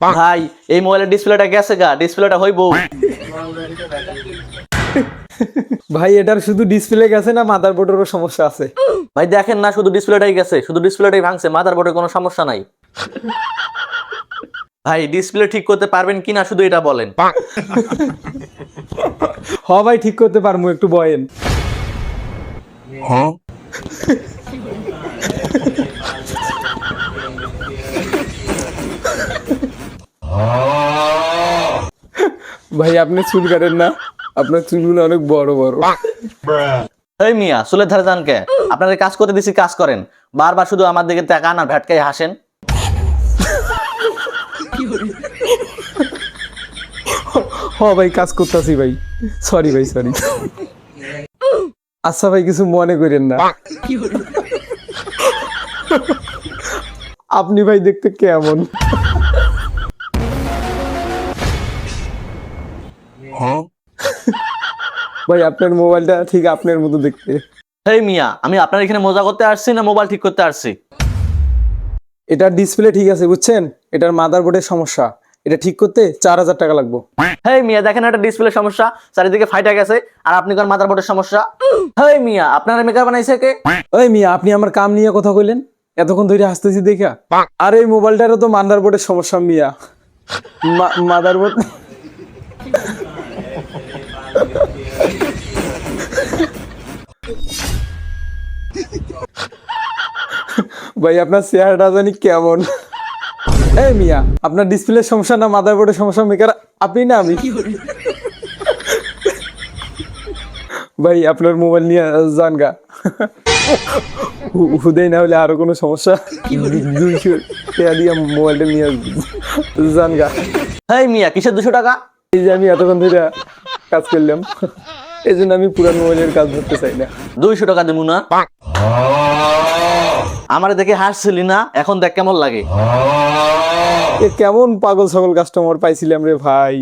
ভাই এই মোবাইলের ডিসপ্লেটা গেছে গা, ডিসপ্লেটা হইবো। ভাই এটার শুধু ডিসপ্লে গেছে না মাদারবোর্ডেরও সমস্যা আছে? ভাই দেখেন না, শুধু ডিসপ্লেটাই গেছে, শুধু ডিসপ্লেটাই ভাঙছে, মাদারবোর্ডে কোনো সমস্যা নাই। ভাই ডিসপ্লে ঠিক করতে পারবেন কিনা শুধু এটা বলেন। হ ভাই ঠিক করতে পারবো, একটু বয়েন। ভাই আপনি চুল কাটেন না? আপনার চুলগুলো অনেক বড় বড়। এই মিয়া চুলের ধারে যান কে? আপনাদের কাজ করতে দিছি, কাজ করেন। বারবার শুধু আমার দিকে তাকান আর ভ্যাটকাই হাসেন। হ ভাই কাজ করতেছি ভাই, সরি ভাই সরি। আচ্ছা ভাই কিছু মনে করেন না। আপনি ভাই দেখতে কেমন? ভাই আপনার মোবাইলটা ঠিক আপনার মতো দেখতে। এই মিয়া আমি আপনার এখানে মজা করতে আসছি না মোবাইল ঠিক করতে আসছি? এটার ডিসপ্লে ঠিক আছে বুঝছেন, এটার মাদারবোর্ডের সমস্যা, এটা ঠিক করতে 4000 টাকা লাগবে। হেই মিয়া দেখেন একটা ডিসপ্লে সমস্যা, চারিদিকে ফাইটা গেছে, আর আপনি কোন মাদারবোর্ডের সমস্যা? হেই মিয়া আপনার মেকার বানাইছে কে? ওই মিয়া আপনি আমার কাম নিয়ে কথা কইলেন, এতক্ষণ ধরে হাসতেছি দেখা। আর এই মোবাইলটারও তো মাদারবোর্ডের সমস্যা মিয়া। মাদারবোর্ড ভাই আপনার চেহারাটা জানি কেমন। এই মিয়া আপনার ডিসপ্লের সমস্যা না মাদারবোর্ডের সমস্যা, মেকার আপনি না আমি? ভাই আপনার মোবাইল নিয়ে যান গা। হুদেই না হলে আরো কোনো সমস্যা, 200 টাকা দিয়ে মোবাইলটা নিয়ে যান গা। হেই মিয়া কিসের 200 টাকা? এই যে আমি এতক্ষণ ধরে কাজ করলাম, এই জন্য আমি পুরান মোবাইলের কাজ ধরতে চাই না। 200 টাকা দেবো না? আমার দেখে হাসছিলি না, এখন দেখ কেমন লাগে। এ কেমন পাগল ছাগল কাস্টমার পাইছিলাম রে ভাই।